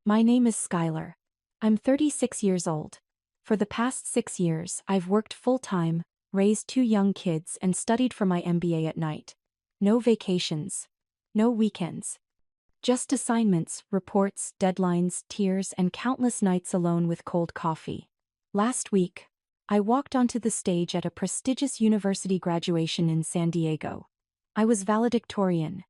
My name is Skylar. I'm 36 years old. For the past 6 years, I've worked full-time, raised 2 young kids, and studied for my MBA at night. No vacations. No weekends. Just assignments, reports, deadlines, tears, and countless nights alone with cold coffee. Last week, I walked onto the stage at a prestigious university graduation in San Diego. I was valedictorian.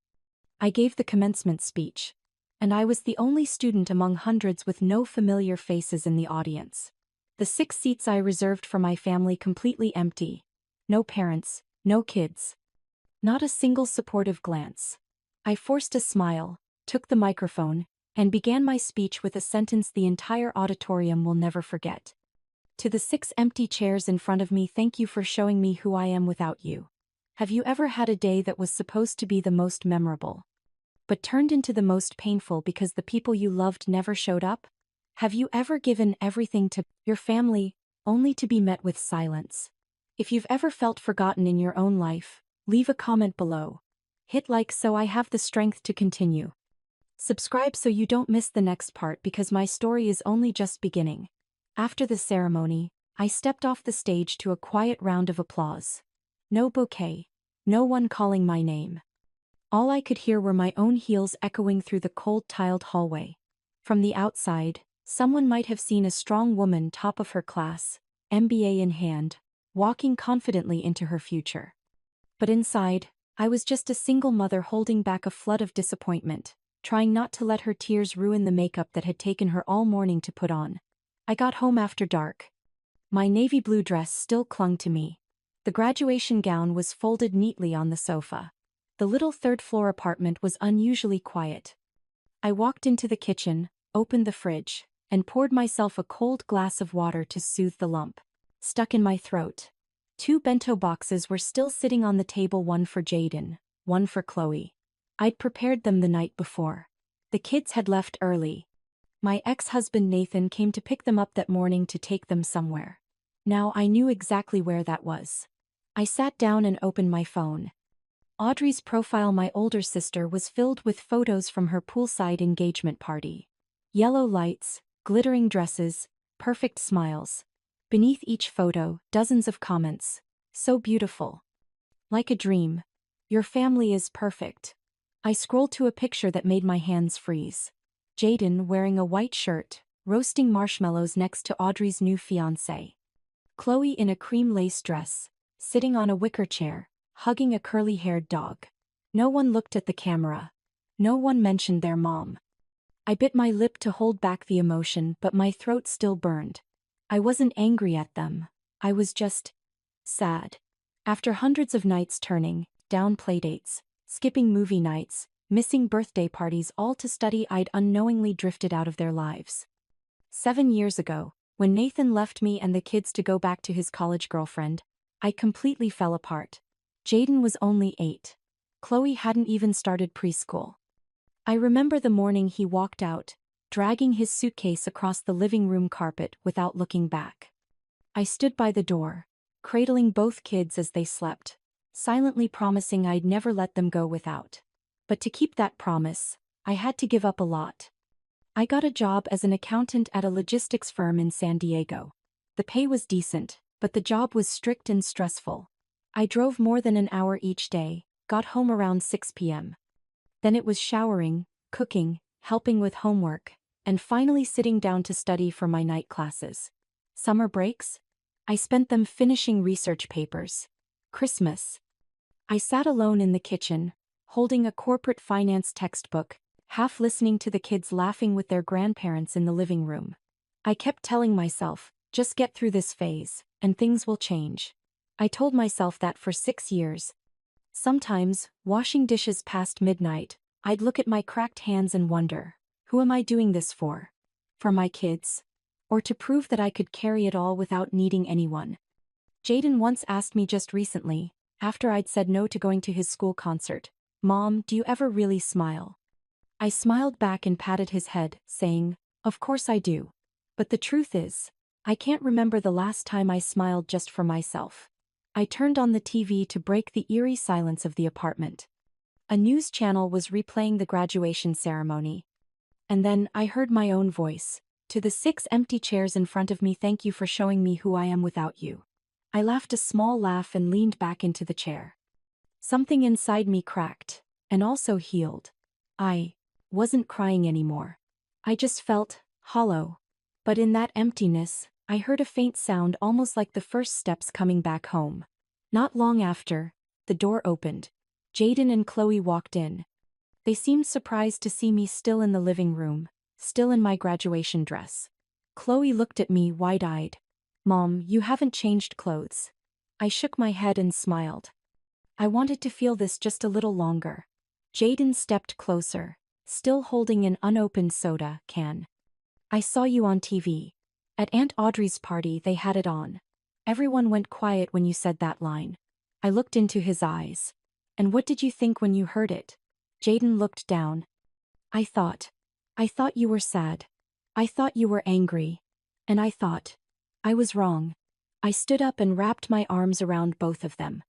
I gave the commencement speech. And I was the only student among hundreds with no familiar faces in the audience. The 6 seats I reserved for my family completely empty. No parents, no kids. Not a single supportive glance. I forced a smile, took the microphone, and began my speech with a sentence the entire auditorium will never forget. To the 6 empty chairs in front of me, thank you for showing me who I am without you. Have you ever had a day that was supposed to be the most memorable, but turned into the most painful because the people you loved never showed up? Have you ever given everything to your family, only to be met with silence? If you've ever felt forgotten in your own life, leave a comment below. Hit like so I have the strength to continue. Subscribe so you don't miss the next part because my story is only just beginning. After the ceremony, I stepped off the stage to a quiet round of applause. No bouquet. No one calling my name. All I could hear were my own heels echoing through the cold tiled hallway. From the outside, someone might have seen a strong woman, top of her class, MBA in hand, walking confidently into her future. But inside, I was just a single mother holding back a flood of disappointment, trying not to let her tears ruin the makeup that had taken her all morning to put on. I got home after dark. My navy blue dress still clung to me. The graduation gown was folded neatly on the sofa. The little third-floor apartment was unusually quiet. I walked into the kitchen, opened the fridge, and poured myself a cold glass of water to soothe the lump stuck in my throat. 2 bento boxes were still sitting on the table, one for Jaden, one for Chloe. I'd prepared them the night before. The kids had left early. My ex-husband Nathan came to pick them up that morning to take them somewhere. Now I knew exactly where that was. I sat down and opened my phone. Audrey's profile, my older sister, was filled with photos from her poolside engagement party. Yellow lights, glittering dresses, perfect smiles. Beneath each photo, dozens of comments. So beautiful. Like a dream. Your family is perfect. I scrolled to a picture that made my hands freeze. Jaden wearing a white shirt, roasting marshmallows next to Audrey's new fiancé. Chloe in a cream lace dress, sitting on a wicker chair, hugging a curly-haired dog. No one looked at the camera. No one mentioned their mom. I bit my lip to hold back the emotion, but my throat still burned. I wasn't angry at them. I was just sad. After hundreds of nights turning down playdates, skipping movie nights, missing birthday parties, all to study, I'd unknowingly drifted out of their lives. 7 years ago, when Nathan left me and the kids to go back to his college girlfriend, I completely fell apart. Jaden was only 8. Chloe hadn't even started preschool. I remember the morning he walked out, dragging his suitcase across the living room carpet without looking back. I stood by the door, cradling both kids as they slept, silently promising I'd never let them go without. But to keep that promise, I had to give up a lot. I got a job as an accountant at a logistics firm in San Diego. The pay was decent, but the job was strict and stressful. I drove more than an hour each day, got home around 6 p.m. Then it was showering, cooking, helping with homework, and finally sitting down to study for my night classes. Summer breaks? I spent them finishing research papers. Christmas. I sat alone in the kitchen, holding a corporate finance textbook, half listening to the kids laughing with their grandparents in the living room. I kept telling myself, just get through this phase, and things will change. I told myself that for 6 years. Sometimes, washing dishes past midnight, I'd look at my cracked hands and wonder, who am I doing this for? For my kids? Or to prove that I could carry it all without needing anyone? Jaden once asked me just recently, after I'd said no to going to his school concert, "Mom, do you ever really smile?" I smiled back and patted his head, saying, "Of course I do. But the truth is, I can't remember the last time I smiled just for myself." I turned on the TV to break the eerie silence of the apartment. A news channel was replaying the graduation ceremony. And then I heard my own voice. To the 6 empty chairs in front of me, thank you for showing me who I am without you. I laughed a small laugh and leaned back into the chair. Something inside me cracked, and also healed. I wasn't crying anymore. I just felt hollow. But in that emptiness, I heard a faint sound, almost like the first steps coming back home. Not long after, the door opened. Jaden and Chloe walked in. They seemed surprised to see me still in the living room, still in my graduation dress. Chloe looked at me wide-eyed. "Mom, you haven't changed clothes." I shook my head and smiled. I wanted to feel this just a little longer. Jaden stepped closer, still holding an unopened soda can. "I saw you on TV. At Aunt Audrey's party they had it on. Everyone went quiet when you said that line." I looked into his eyes. "And what did you think when you heard it?" Jaden looked down. I thought you were sad. I thought you were angry. And I thought I was wrong." I stood up and wrapped my arms around both of them.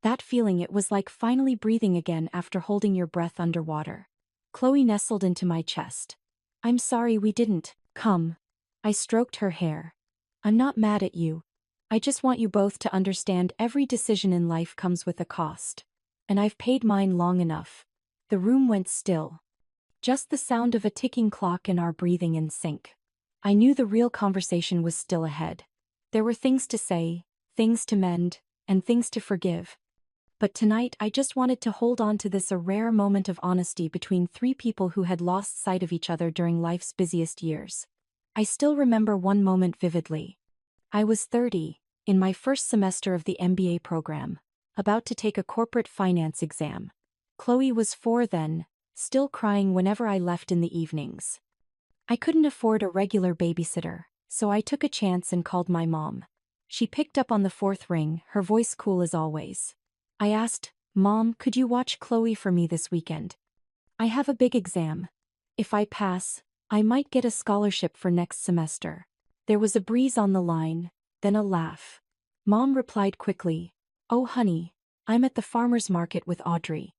That feeling, it was like finally breathing again after holding your breath underwater. Chloe nestled into my chest. "I'm sorry we didn't come." I stroked her hair. "I'm not mad at you. I just want you both to understand every decision in life comes with a cost. And I've paid mine long enough." The room went still. Just the sound of a ticking clock and our breathing in sync. I knew the real conversation was still ahead. There were things to say, things to mend, and things to forgive. But tonight I just wanted to hold on to this, a rare moment of honesty between 3 people who had lost sight of each other during life's busiest years. I still remember one moment vividly. I was 30, in my first semester of the MBA program, about to take a corporate finance exam. Chloe was 4 then, still crying whenever I left in the evenings. I couldn't afford a regular babysitter, so I took a chance and called my mom. She picked up on the 4th ring, her voice cool as always. I asked, "Mom, could you watch Chloe for me this weekend? I have a big exam. If I pass, I might get a scholarship for next semester." There was a breeze on the line, then a laugh. Mom replied quickly, "Oh honey, I'm at the farmer's market with Audrey.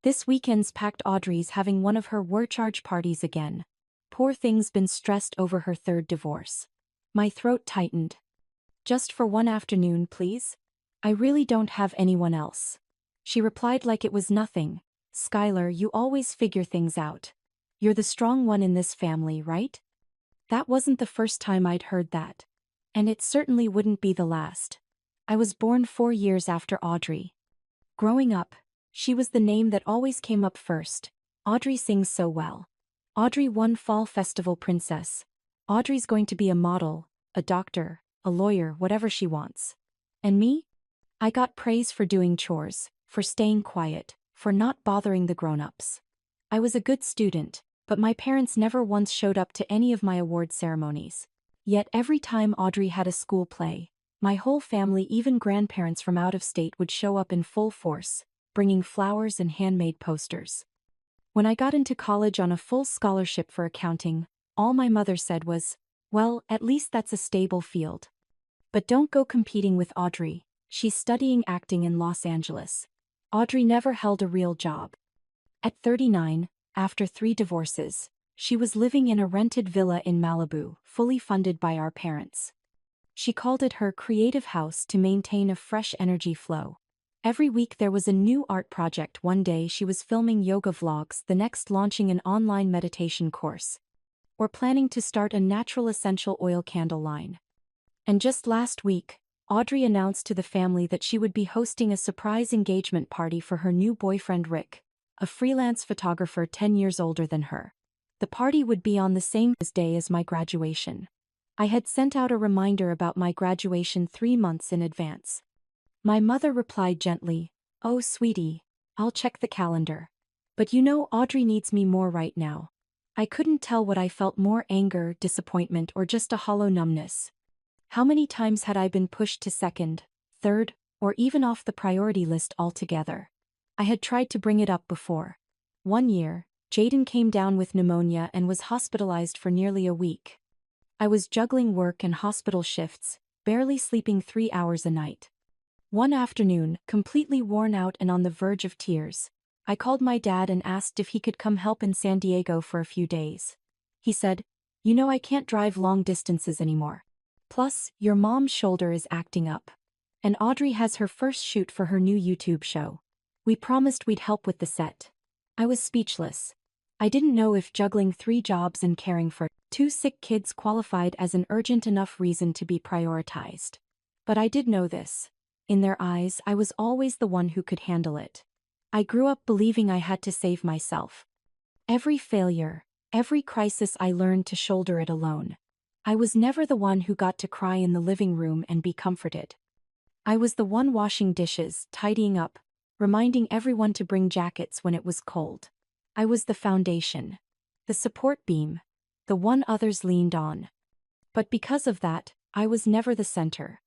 This weekend's packed. Audrey's having one of her charge parties again. Poor thing's been stressed over her 3rd divorce." My throat tightened. "Just for one afternoon, please? I really don't have anyone else." She replied like it was nothing. "Skylar, you always figure things out. You're the strong one in this family, right?" That wasn't the first time I'd heard that. And it certainly wouldn't be the last. I was born 4 years after Audrey. Growing up, she was the name that always came up first. Audrey sings so well. Audrey won Fall Festival Princess. Audrey's going to be a model, a doctor, a lawyer, whatever she wants. And me? I got praise for doing chores, for staying quiet, for not bothering the grown-ups. I was a good student, but my parents never once showed up to any of my award ceremonies. Yet every time Audrey had a school play, my whole family, even grandparents from out of state, would show up in full force, bringing flowers and handmade posters. When I got into college on a full scholarship for accounting, all my mother said was, "Well, at least that's a stable field. But don't go competing with Audrey, she's studying acting in Los Angeles." Audrey never held a real job. At 39, after 3 divorces, she was living in a rented villa in Malibu, fully funded by our parents. She called it her creative house to maintain a fresh energy flow. Every week there was a new art project. One day she was filming yoga vlogs, the next launching an online meditation course, or planning to start a natural essential oil candle line. And just last week, Audrey announced to the family that she would be hosting a surprise engagement party for her new boyfriend Rick, a freelance photographer 10 years older than her. The party would be on the same day as my graduation. I had sent out a reminder about my graduation 3 months in advance. My mother replied gently, "Oh sweetie, I'll check the calendar. But you know Audrey needs me more right now." I couldn't tell what I felt more: anger, disappointment, or just a hollow numbness. How many times had I been pushed to 2nd, 3rd, or even off the priority list altogether? I had tried to bring it up before. One year, Jaden came down with pneumonia and was hospitalized for nearly a week. I was juggling work and hospital shifts, barely sleeping 3 hours a night. One afternoon, completely worn out and on the verge of tears, I called my dad and asked if he could come help in San Diego for a few days. He said, "You know I can't drive long distances anymore. Plus, your mom's shoulder is acting up. And Audrey has her first shoot for her new YouTube show. We promised we'd help with the set." I was speechless. I didn't know if juggling 3 jobs and caring for 2 sick kids qualified as an urgent enough reason to be prioritized. But I did know this. In their eyes, I was always the one who could handle it. I grew up believing I had to save myself. Every failure, every crisis, I learned to shoulder it alone. I was never the one who got to cry in the living room and be comforted. I was the one washing dishes, tidying up, reminding everyone to bring jackets when it was cold. I was the foundation, the support beam, the one others leaned on. But because of that, I was never the center.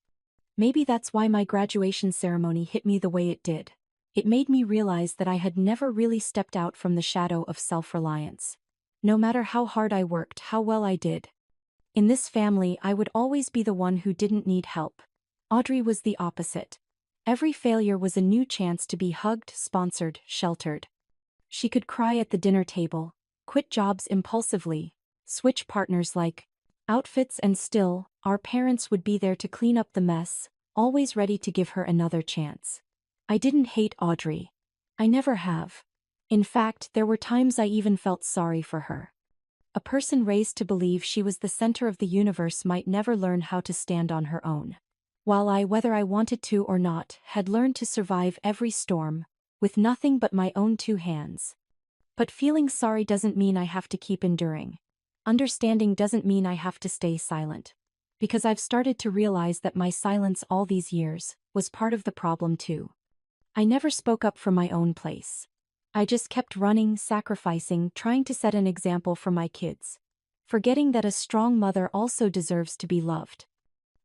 Maybe that's why my graduation ceremony hit me the way it did. It made me realize that I had never really stepped out from the shadow of self-reliance. No matter how hard I worked, how well I did. In this family, I would always be the one who didn't need help. Audrey was the opposite. Every failure was a new chance to be hugged, sponsored, sheltered. She could cry at the dinner table, quit jobs impulsively, switch partners like outfits, and still, our parents would be there to clean up the mess, always ready to give her another chance. I didn't hate Audrey. I never have. In fact, there were times I even felt sorry for her. A person raised to believe she was the center of the universe might never learn how to stand on her own. While I, whether I wanted to or not, had learned to survive every storm, with nothing but my own 2 hands. But feeling sorry doesn't mean I have to keep enduring. Understanding doesn't mean I have to stay silent. Because I've started to realize that my silence all these years was part of the problem too. I never spoke up for my own place. I just kept running, sacrificing, trying to set an example for my kids. Forgetting that a strong mother also deserves to be loved.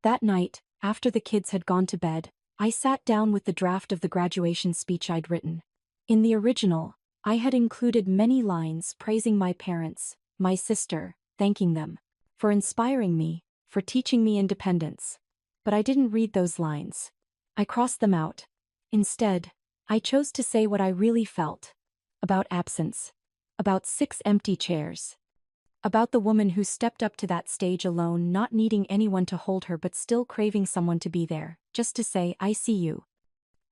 That night, after the kids had gone to bed, I sat down with the draft of the graduation speech I'd written. In the original, I had included many lines praising my parents, my sister, thanking them for inspiring me, for teaching me independence. But I didn't read those lines. I crossed them out. Instead, I chose to say what I really felt. About absence. About 6 empty chairs. About the woman who stepped up to that stage alone, not needing anyone to hold her but still craving someone to be there, just to say, "I see you.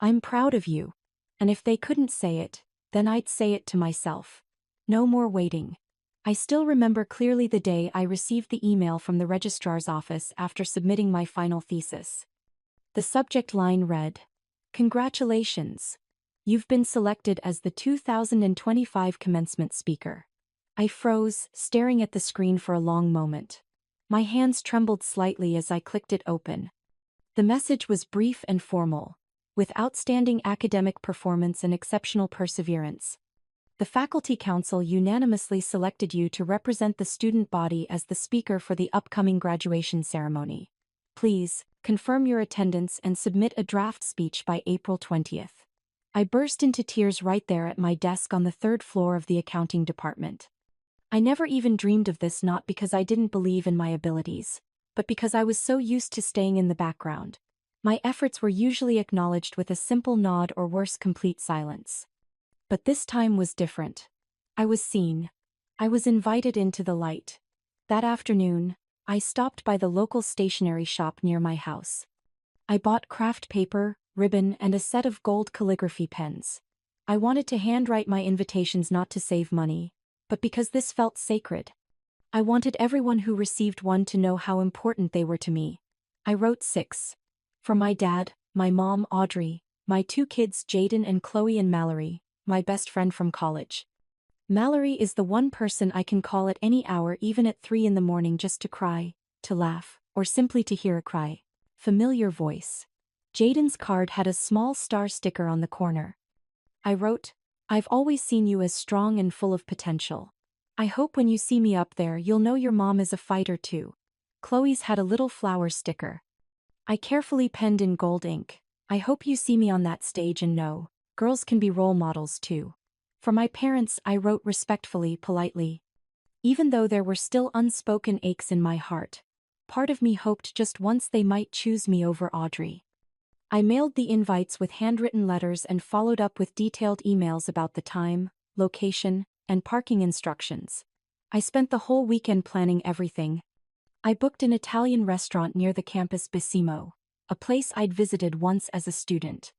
I'm proud of you." And if they couldn't say it, then I'd say it to myself. No more waiting. I still remember clearly the day I received the email from the registrar's office after submitting my final thesis. The subject line read, "Congratulations. You've been selected as the 2025 commencement speaker." I froze, staring at the screen for a long moment. My hands trembled slightly as I clicked it open. The message was brief and formal, with outstanding academic performance and exceptional perseverance. The Faculty Council unanimously selected you to represent the student body as the speaker for the upcoming graduation ceremony. Please, confirm your attendance and submit a draft speech by April 20th. I burst into tears right there at my desk on the 3rd floor of the accounting department. I never even dreamed of this, not because I didn't believe in my abilities, but because I was so used to staying in the background. My efforts were usually acknowledged with a simple nod or worse, complete silence. But this time was different. I was seen. I was invited into the light. That afternoon, I stopped by the local stationery shop near my house. I bought craft paper, ribbon, and a set of gold calligraphy pens. I wanted to handwrite my invitations not to save money, but because this felt sacred. I wanted everyone who received one to know how important they were to me. I wrote 6. For my dad, my mom Audrey, my 2 kids Jaden and Chloe, and Mallory, my best friend from college. Mallory is the one person I can call at any hour, even at 3 in the morning, just to cry, to laugh, or simply to hear a cry. Familiar voice. Jaden's card had a small star sticker on the corner. I wrote, "I've always seen you as strong and full of potential. I hope when you see me up there you'll know your mom is a fighter too." Chloe's had a little flower sticker. I carefully penned in gold ink, "I hope you see me on that stage and know, girls can be role models too." For my parents, I wrote respectfully, politely. Even though there were still unspoken aches in my heart, part of me hoped just once they might choose me over Audrey. I mailed the invites with handwritten letters and followed up with detailed emails about the time, location, and parking instructions. I spent the whole weekend planning everything. I booked an Italian restaurant near the campus Bissimo, a place I'd visited once as a student.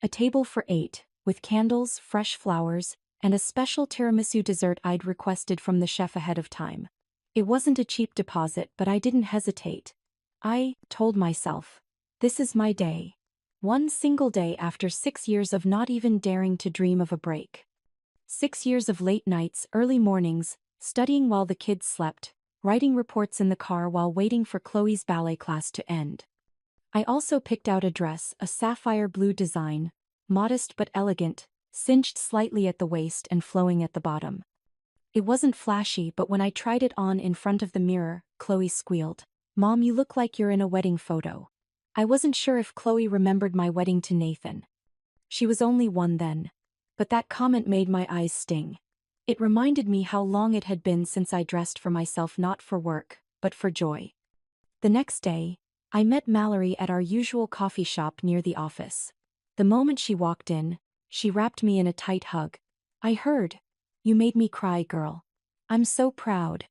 A table for 8, with candles, fresh flowers, and a special tiramisu dessert I'd requested from the chef ahead of time. It wasn't a cheap deposit, but I didn't hesitate. I told myself, this is my day. One single day after 6 years of not even daring to dream of a break. 6 years of late nights, early mornings, studying while the kids slept, writing reports in the car while waiting for Chloe's ballet class to end. I also picked out a dress, a sapphire blue design, modest but elegant, cinched slightly at the waist and flowing at the bottom. It wasn't flashy, but when I tried it on in front of the mirror, Chloe squealed, "Mom, you look like you're in a wedding photo." I wasn't sure if Chloe remembered my wedding to Nathan. She was only 1 then. But that comment made my eyes sting. It reminded me how long it had been since I dressed for myself, not for work, but for joy. The next day, I met Mallory at our usual coffee shop near the office. The moment she walked in, she wrapped me in a tight hug. "I heard. You made me cry, girl. I'm so proud."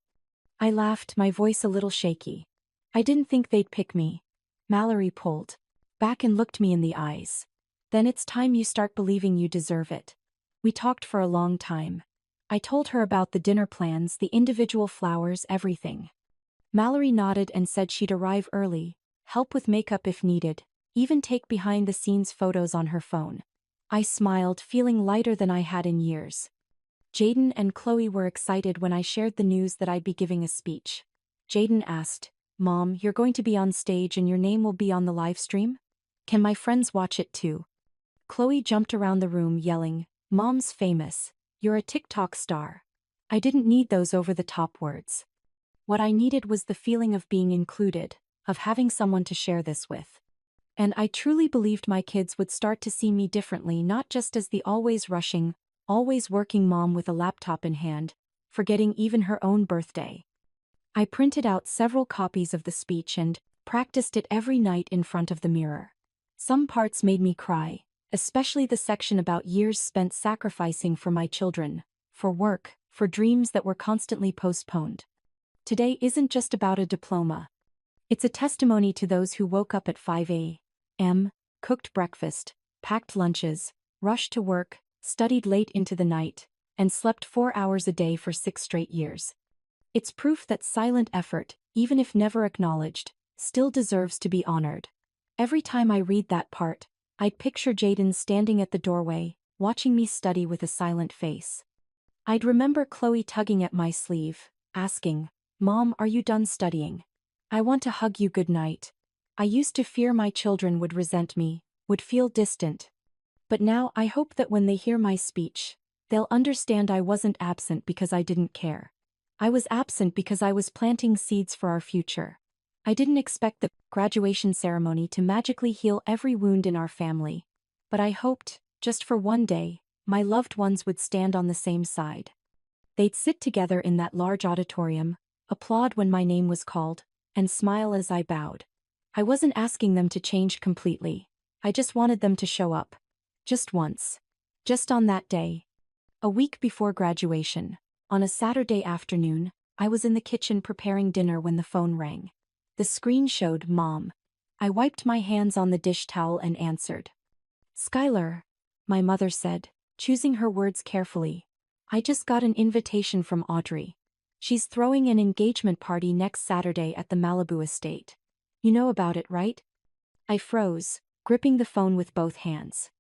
I laughed, my voice a little shaky. "I didn't think they'd pick me." Mallory pulled back and looked me in the eyes. "Then it's time you start believing you deserve it." We talked for a long time. I told her about the dinner plans, the individual flowers, everything. Mallory nodded and said she'd arrive early, help with makeup if needed, even take behind-the-scenes photos on her phone. I smiled, feeling lighter than I had in years. Jaden and Chloe were excited when I shared the news that I'd be giving a speech. Jaden asked, "Mom, you're going to be on stage and your name will be on the live stream? Can my friends watch it too?" Chloe jumped around the room yelling, "Mom's famous. You're a TikTok star." I didn't need those over-the-top words. What I needed was the feeling of being included, of having someone to share this with. And I truly believed my kids would start to see me differently, not just as the always rushing, always working mom with a laptop in hand, forgetting even her own birthday. I printed out several copies of the speech and practiced it every night in front of the mirror. Some parts made me cry, especially the section about years spent sacrificing for my children, for work, for dreams that were constantly postponed. Today isn't just about a diploma. It's a testimony to those who woke up at 5 a.m., cooked breakfast, packed lunches, rushed to work, studied late into the night, and slept 4 hours a day for 6 straight years. It's proof that silent effort, even if never acknowledged, still deserves to be honored. Every time I read that part, I'd picture Jaden standing at the doorway, watching me study with a silent face. I'd remember Chloe tugging at my sleeve, asking, "Mom, are you done studying? I want to hug you goodnight." I used to fear my children would resent me, would feel distant. But now I hope that when they hear my speech, they'll understand I wasn't absent because I didn't care. I was absent because I was planting seeds for our future. I didn't expect the graduation ceremony to magically heal every wound in our family. But I hoped, just for one day, my loved ones would stand on the same side. They'd sit together in that large auditorium, applaud when my name was called, and smile as I bowed. I wasn't asking them to change completely. I just wanted them to show up. Just once. Just on that day. A week before graduation, on a Saturday afternoon, I was in the kitchen preparing dinner when the phone rang. The screen showed Mom. I wiped my hands on the dish towel and answered. "Skylar," my mother said, choosing her words carefully. "I just got an invitation from Audrey. She's throwing an engagement party next Saturday at the Malibu estate. You know about it, right?" I froze, gripping the phone with both hands.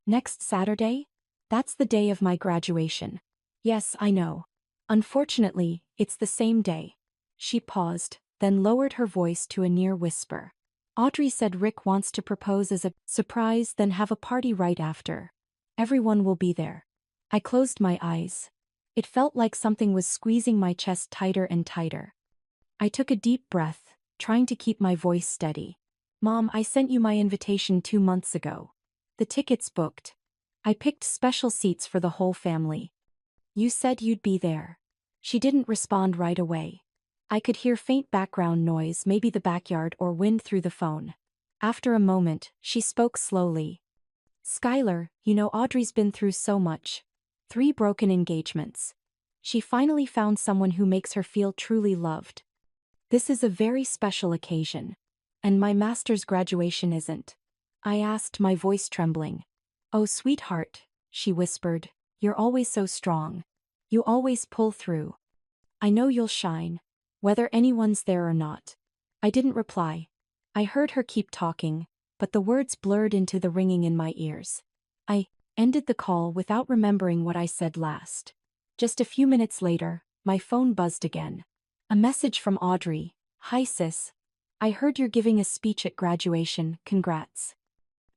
"Next Saturday? That's the day of my graduation." "Yes, I know. Unfortunately, it's the same day." She paused, then lowered her voice to a near whisper. "Audrey said Rick wants to propose as a surprise, then have a party right after. Everyone will be there." I closed my eyes. It felt like something was squeezing my chest tighter and tighter. I took a deep breath, trying to keep my voice steady. "Mom, I sent you my invitation 2 months ago. The ticket's booked. I picked special seats for the whole family. You said you'd be there." She didn't respond right away. I could hear faint background noise, maybe the backyard or wind through the phone. After a moment, she spoke slowly. Skylar, you know Audrey's been through so much. 3 broken engagements. She finally found someone who makes her feel truly loved. This is a very special occasion. And my master's graduation isn't. I asked, my voice trembling. Oh, sweetheart, she whispered, you're always so strong. You always pull through. I know you'll shine, whether anyone's there or not. I didn't reply. I heard her keep talking, but the words blurred into the ringing in my ears. I ended the call without remembering what I said last. Just a few minutes later, my phone buzzed again. A message from Audrey. Hi sis. I heard you're giving a speech at graduation, congrats.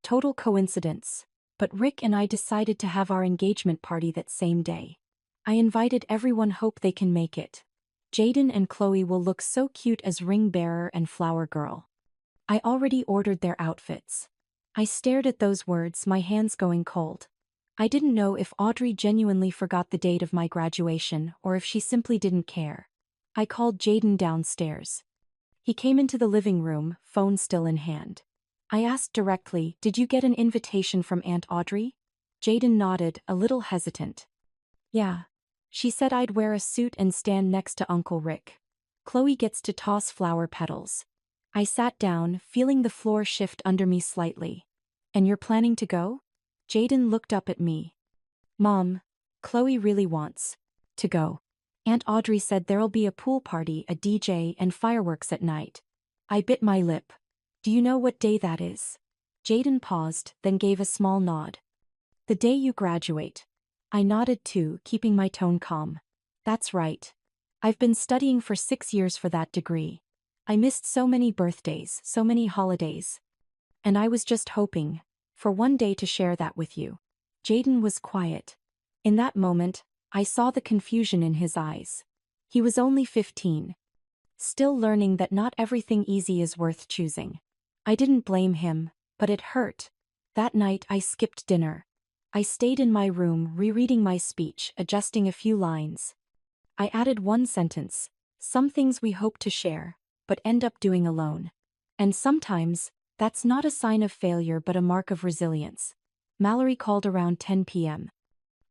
Total coincidence, but Rick and I decided to have our engagement party that same day. I invited everyone, hope they can make it. Jaden and Chloe will look so cute as ring bearer and flower girl. I already ordered their outfits. I stared at those words, my hands going cold. I didn't know if Audrey genuinely forgot the date of my graduation or if she simply didn't care. I called Jaden downstairs. He came into the living room, phone still in hand. I asked directly, did you get an invitation from Aunt Audrey? Jaden nodded, a little hesitant. Yeah. She said I'd wear a suit and stand next to Uncle Rick. Chloe gets to toss flower petals. I sat down, feeling the floor shift under me slightly. And you're planning to go? Jaden looked up at me. Mom, Chloe really wants to go. Aunt Audrey said there'll be a pool party, a DJ, and fireworks at night. I bit my lip. Do you know what day that is? Jaden paused, then gave a small nod. The day you graduate. I nodded too, keeping my tone calm. That's right. I've been studying for 6 years for that degree. I missed so many birthdays, so many holidays. And I was just hoping for one day to share that with you. Jaden was quiet. In that moment, I saw the confusion in his eyes. He was only 15. Still learning that not everything easy is worth choosing. I didn't blame him, but it hurt. That night I skipped dinner. I stayed in my room rereading my speech, adjusting a few lines. I added one sentence. Some things we hope to share, but end up doing alone. And sometimes, that's not a sign of failure but a mark of resilience. Mallory called around 10 p.m.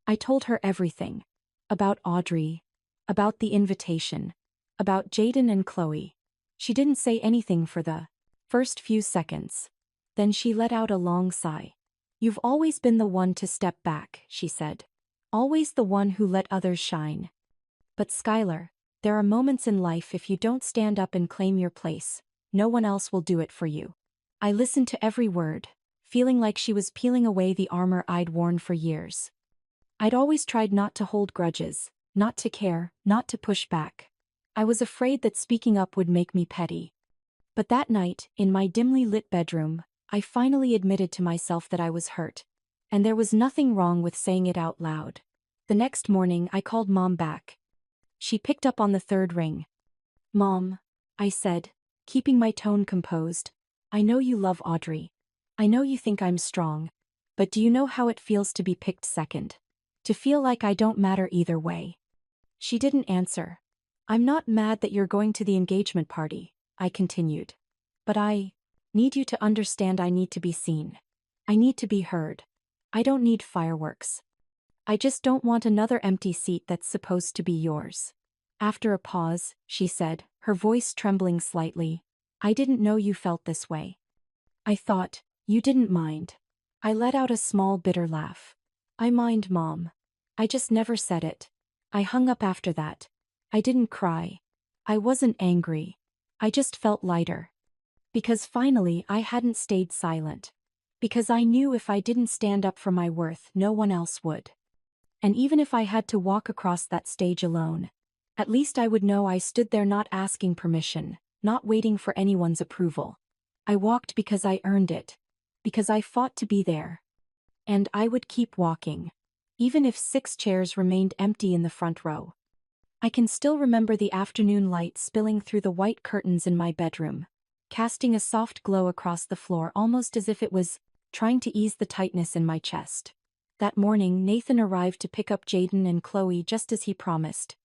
I told her everything. About Audrey. About the invitation. About Jaden and Chloe. She didn't say anything for the first few seconds. Then she let out a long sigh. You've always been the one to step back, she said. Always the one who let others shine. But Skylar, there are moments in life if you don't stand up and claim your place, no one else will do it for you. I listened to every word, feeling like she was peeling away the armor I'd worn for years. I'd always tried not to hold grudges, not to care, not to push back. I was afraid that speaking up would make me petty. But that night, in my dimly lit bedroom, I finally admitted to myself that I was hurt. And there was nothing wrong with saying it out loud. The next morning I called Mom back. She picked up on the 3rd ring. Mom, I said, keeping my tone composed, I know you love Audrey. I know you think I'm strong. But do you know how it feels to be picked second? To feel like I don't matter either way. She didn't answer. I'm not mad that you're going to the engagement party, I continued. But I need you to understand I need to be seen. I need to be heard. I don't need fireworks. I just don't want another empty seat that's supposed to be yours. After a pause, she said, her voice trembling slightly, I didn't know you felt this way. I thought, you didn't mind. I let out a small bitter laugh. I mind, Mom. I just never said it. I hung up after that. I didn't cry. I wasn't angry. I just felt lighter. Because finally I hadn't stayed silent. Because I knew if I didn't stand up for my worth, no one else would. And even if I had to walk across that stage alone, at least I would know I stood there not asking permission, not waiting for anyone's approval. I walked because I earned it. Because I fought to be there. And I would keep walking. Even if 6 chairs remained empty in the front row. I can still remember the afternoon light spilling through the white curtains in my bedroom, casting a soft glow across the floor almost as if it was trying to ease the tightness in my chest. That morning Nathan arrived to pick up Jaden and Chloe just as he promised.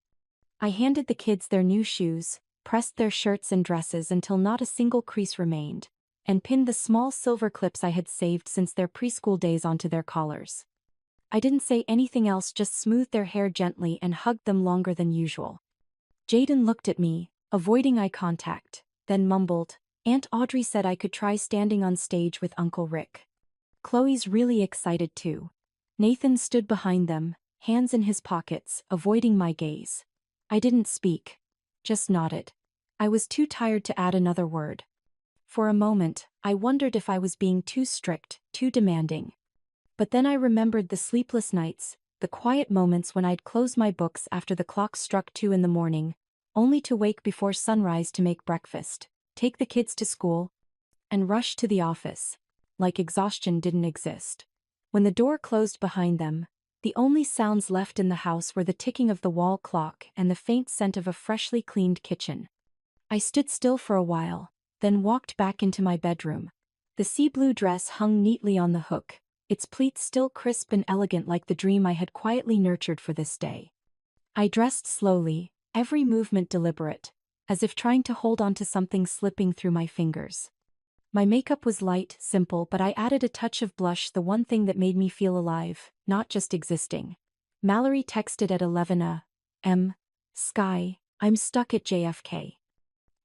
I handed the kids their new shoes, pressed their shirts and dresses until not a single crease remained. and pinned the small silver clips I had saved since their preschool days onto their collars. I didn't say anything else, just smoothed their hair gently and hugged them longer than usual. Jaden looked at me, avoiding eye contact, then mumbled, "Aunt Audrey said I could try standing on stage with Uncle Rick." Chloe's really excited too. Nathan stood behind them, hands in his pockets, avoiding my gaze. I didn't speak. Just nodded. I was too tired to add another word. For a moment, I wondered if I was being too strict, too demanding. But then I remembered the sleepless nights, the quiet moments when I'd close my books after the clock struck 2 in the morning, only to wake before sunrise to make breakfast, take the kids to school, and rush to the office, like exhaustion didn't exist. When the door closed behind them, the only sounds left in the house were the ticking of the wall clock and the faint scent of a freshly cleaned kitchen. I stood still for a while, then walked back into my bedroom. The sea blue dress hung neatly on the hook, its pleats still crisp and elegant like the dream I had quietly nurtured for this day. I dressed slowly, every movement deliberate, as if trying to hold on to something slipping through my fingers. My makeup was light, simple, but I added a touch of blush, the one thing that made me feel alive, not just existing. Mallory texted at 11 a.m. "Sky, I'm stuck at JFK.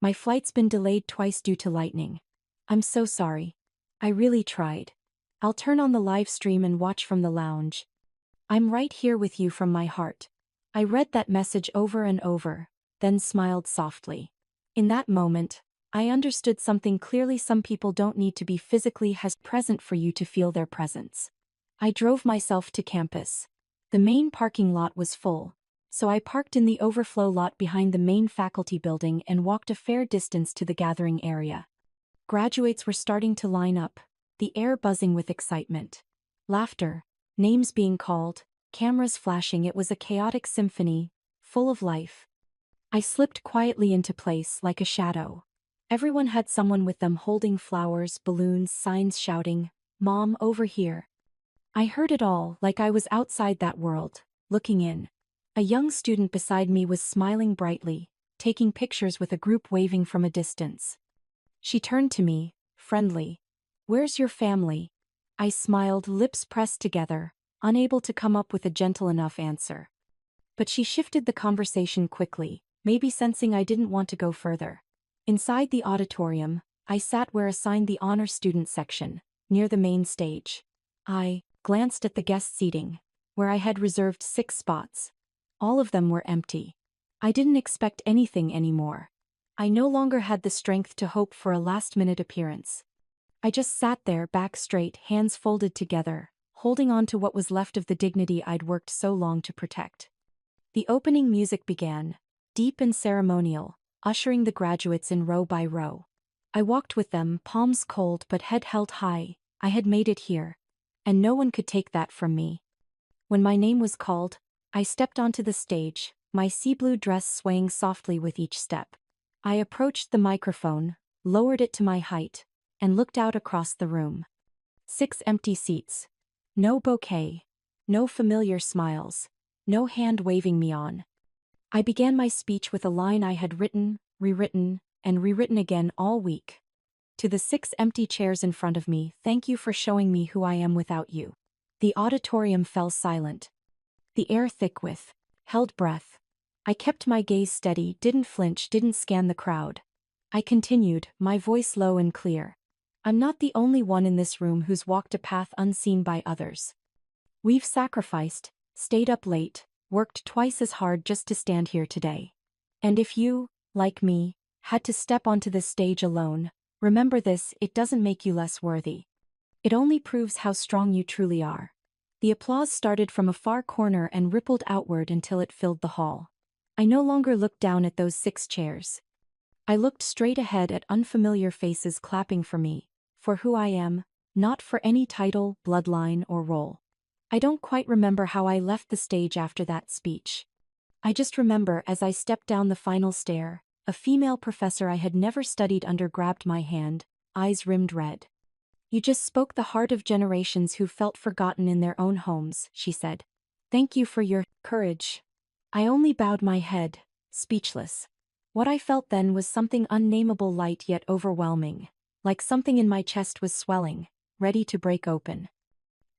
My flight's been delayed twice due to lightning. I'm so sorry. I really tried. I'll turn on the live stream and watch from the lounge. I'm right here with you from my heart." I read that message over and over, then smiled softly. In that moment, I understood something clearly: some people don't need to be physically present for you to feel their presence. I drove myself to campus. The main parking lot was full, so I parked in the overflow lot behind the main faculty building and walked a fair distance to the gathering area. Graduates were starting to line up, the air buzzing with excitement. Laughter, names being called, cameras flashing. It was a chaotic symphony, full of life. I slipped quietly into place like a shadow. Everyone had someone with them, holding flowers, balloons, signs shouting, "Mom, over here." I heard it all, like I was outside that world, looking in. A young student beside me was smiling brightly, taking pictures with a group waving from a distance. She turned to me, friendly. "Where's your family?" I smiled, lips pressed together, unable to come up with a gentle enough answer. But she shifted the conversation quickly, maybe sensing I didn't want to go further. Inside the auditorium, I sat where assigned the honor student section, near the main stage. I glanced at the guest seating, where I had reserved 6 spots. All of them were empty. I didn't expect anything anymore. I no longer had the strength to hope for a last-minute appearance. I just sat there, back straight, hands folded together, holding on to what was left of the dignity I'd worked so long to protect. The opening music began, deep and ceremonial, ushering the graduates in row by row. I walked with them, palms cold but head held high. I had made it here, and no one could take that from me. When my name was called, I stepped onto the stage, my sea blue dress swaying softly with each step. I approached the microphone, lowered it to my height, and looked out across the room. 6 empty seats. No bouquet. No familiar smiles. No hand waving me on. I began my speech with a line I had written, rewritten, and rewritten again all week. To the 6 empty chairs in front of me, thank you for showing me who I am without you. The auditorium fell silent. The air thick with held breath. I kept my gaze steady, didn't flinch, didn't scan the crowd. I continued, my voice low and clear. I'm not the only one in this room who's walked a path unseen by others. We've sacrificed, stayed up late, worked twice as hard just to stand here today. And if you, like me, had to step onto this stage alone, remember this: it doesn't make you less worthy. It only proves how strong you truly are. The applause started from a far corner and rippled outward until it filled the hall. I no longer looked down at those 6 chairs. I looked straight ahead at unfamiliar faces clapping for me, for who I am, not for any title, bloodline, or role. I don't quite remember how I left the stage after that speech. I just remember as I stepped down the final stair, a female professor I had never studied under grabbed my hand, eyes rimmed red. "You just spoke the heart of generations who felt forgotten in their own homes," she said. "Thank you for your courage." I only bowed my head, speechless. What I felt then was something unnameable, light yet overwhelming. like something in my chest was swelling, ready to break open.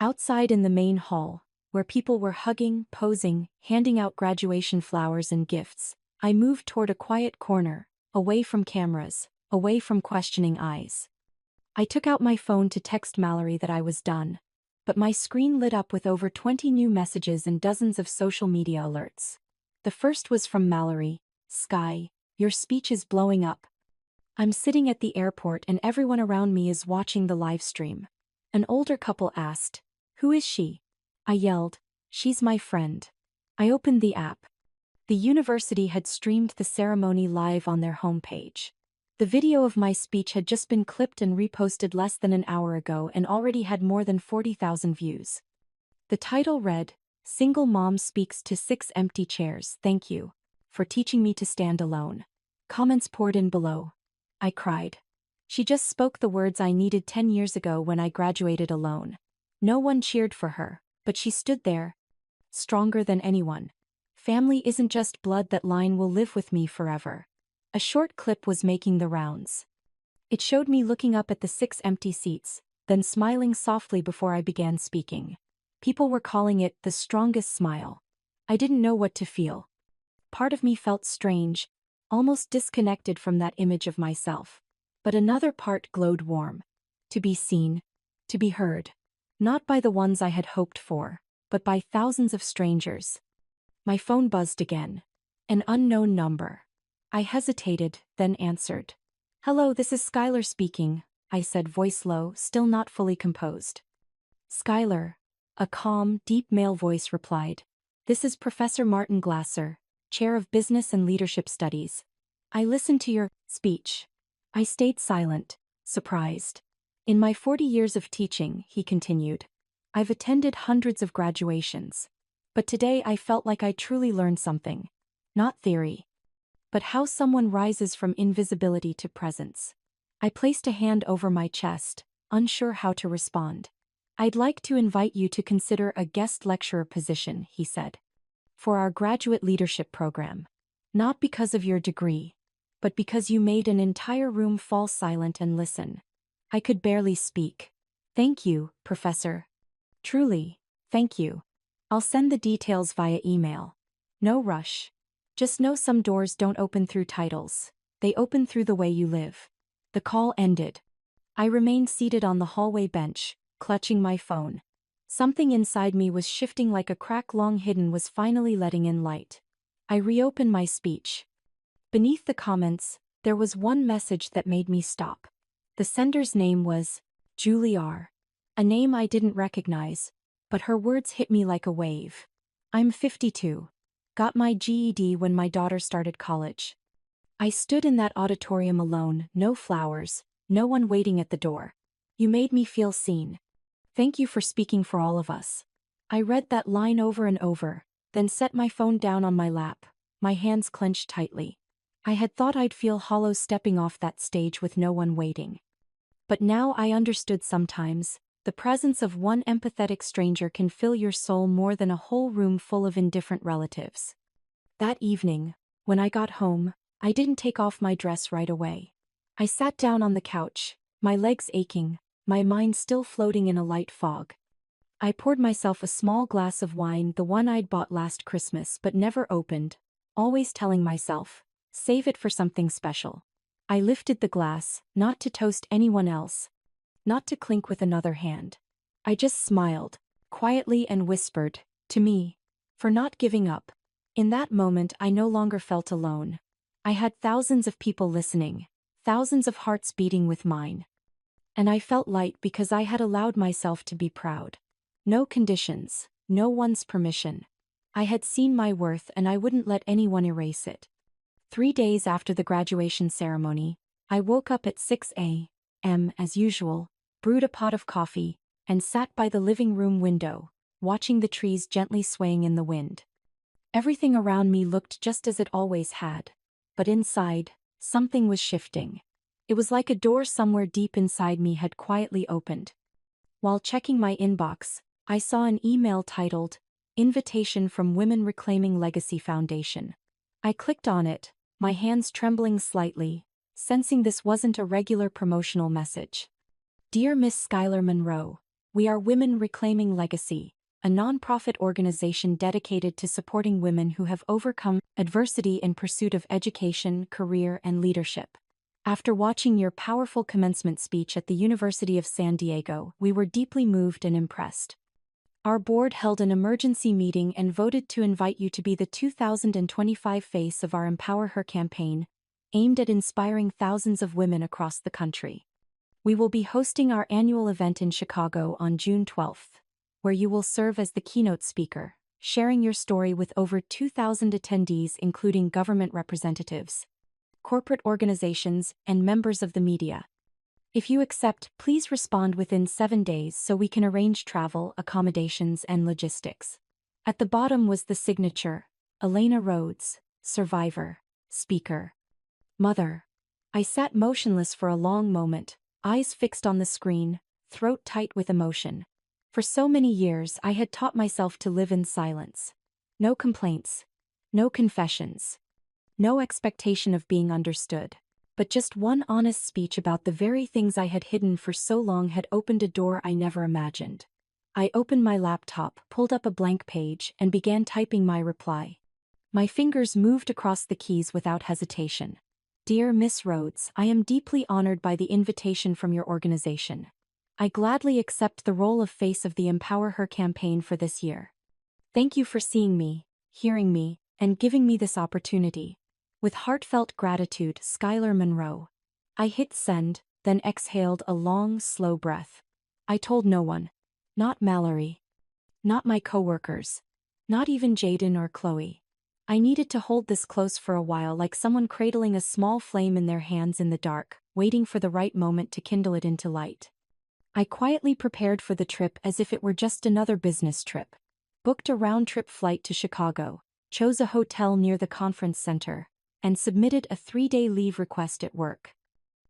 Outside in the main hall, where people were hugging, posing, handing out graduation flowers and gifts, I moved toward a quiet corner, away from cameras, away from questioning eyes. I took out my phone to text Mallory that I was done, but my screen lit up with over 20 new messages and dozens of social media alerts. The first was from Mallory. "Sky, your speech is blowing up." I'm sitting at the airport and everyone around me is watching the live stream. An older couple asked, "Who is she?" I yelled, "She's my friend." I opened the app. The university had streamed the ceremony live on their homepage. The video of my speech had just been clipped and reposted less than an hour ago and already had more than 40,000 views. The title read, "Single Mom Speaks to 6 Empty Chairs, Thank You for Teaching Me to Stand Alone." Comments poured in below. I cried. She just spoke the words I needed 10 years ago when I graduated alone. No one cheered for her, but she stood there, stronger than anyone. "Family isn't just blood, that line will live with me forever." A short clip was making the rounds. It showed me looking up at the 6 empty seats, then smiling softly before I began speaking. People were calling it the strongest smile. I didn't know what to feel. Part of me felt strange, almost disconnected from that image of myself. But another part glowed warm. To be seen, to be heard. Not by the ones I had hoped for, but by thousands of strangers. My phone buzzed again. An unknown number. I hesitated, then answered. "Hello, this is Skylar speaking," I said, voice low, still not fully composed. "Skylar," a calm, deep male voice replied. "This is Professor Martin Glasser, Chair of Business and Leadership Studies. I listened to your speech." I stayed silent, surprised. "In my 40 years of teaching," he continued, "I've attended hundreds of graduations. But today I felt like I truly learned something. Not theory, but how someone rises from invisibility to presence." I placed a hand over my chest, unsure how to respond. "I'd like to invite you to consider a guest lecturer position," he said, "for our graduate leadership program. Not because of your degree, but because you made an entire room fall silent and listen." I could barely speak. "Thank you, Professor. Truly, thank you. I'll send the details via email. No rush. Just know some doors don't open through titles. They open through the way you live." The call ended. I remained seated on the hallway bench, clutching my phone. Something inside me was shifting, like a crack long hidden was finally letting in light. I reopened my speech. Beneath the comments, there was one message that made me stop. The sender's name was Julie R. A name I didn't recognize, but her words hit me like a wave. "I'm 52. Got my GED when my daughter started college." I stood in that auditorium alone, no flowers, no one waiting at the door. "You made me feel seen. Thank you for speaking for all of us." I read that line over and over, then set my phone down on my lap, my hands clenched tightly. I had thought I'd feel hollow stepping off that stage with no one waiting. But now I understood. Sometimes the presence of one empathetic stranger can fill your soul more than a whole room full of indifferent relatives. That evening, when I got home, I didn't take off my dress right away. I sat down on the couch, my legs aching, my mind still floating in a light fog. I poured myself a small glass of wine, the one I'd bought last Christmas but never opened, always telling myself, save it for something special. I lifted the glass, not to toast anyone else, not to clink with another hand. I just smiled, quietly, and whispered, "To me, for not giving up." In that moment I no longer felt alone. I had thousands of people listening, thousands of hearts beating with mine. And I felt light because I had allowed myself to be proud. No conditions, no one's permission. I had seen my worth and I wouldn't let anyone erase it. 3 days after the graduation ceremony, I woke up at 6 a.m. as usual, brewed a pot of coffee, and sat by the living room window, watching the trees gently swaying in the wind. Everything around me looked just as it always had, but inside, something was shifting. It was like a door somewhere deep inside me had quietly opened. While checking my inbox, I saw an email titled, "Invitation from Women Reclaiming Legacy Foundation." I clicked on it, my hands trembling slightly, sensing this wasn't a regular promotional message. Dear Miss Skylar Monroe, we are Women Reclaiming Legacy, a nonprofit organization dedicated to supporting women who have overcome adversity in pursuit of education, career, and leadership. After watching your powerful commencement speech at the University of San Diego, we were deeply moved and impressed. Our board held an emergency meeting and voted to invite you to be the 2025 face of our Empower Her campaign, aimed at inspiring thousands of women across the country. We will be hosting our annual event in Chicago on June 12th, where you will serve as the keynote speaker, sharing your story with over 2,000 attendees including government representatives, corporate organizations, and members of the media. If you accept, please respond within 7 days so we can arrange travel, accommodations, and logistics. At the bottom was the signature, Elena Rhodes, survivor, speaker. Mother. I sat motionless for a long moment, eyes fixed on the screen, throat tight with emotion. For so many years I had taught myself to live in silence. No complaints. No confessions. No expectation of being understood. But just one honest speech about the very things I had hidden for so long had opened a door I never imagined. I opened my laptop, pulled up a blank page, and began typing my reply. My fingers moved across the keys without hesitation. Dear Miss Rhodes, I am deeply honored by the invitation from your organization. I gladly accept the role of face of the Empower Her campaign for this year. Thank you for seeing me, hearing me, and giving me this opportunity. With heartfelt gratitude, Skylar Monroe. I hit send, then exhaled a long, slow breath. I told no one. Not Mallory. Not my coworkers. Not even Jaden or Chloe. I needed to hold this close for a while, like someone cradling a small flame in their hands in the dark, waiting for the right moment to kindle it into light. I quietly prepared for the trip as if it were just another business trip. Booked a round-trip flight to Chicago, chose a hotel near the conference center, and submitted a 3-day leave request at work.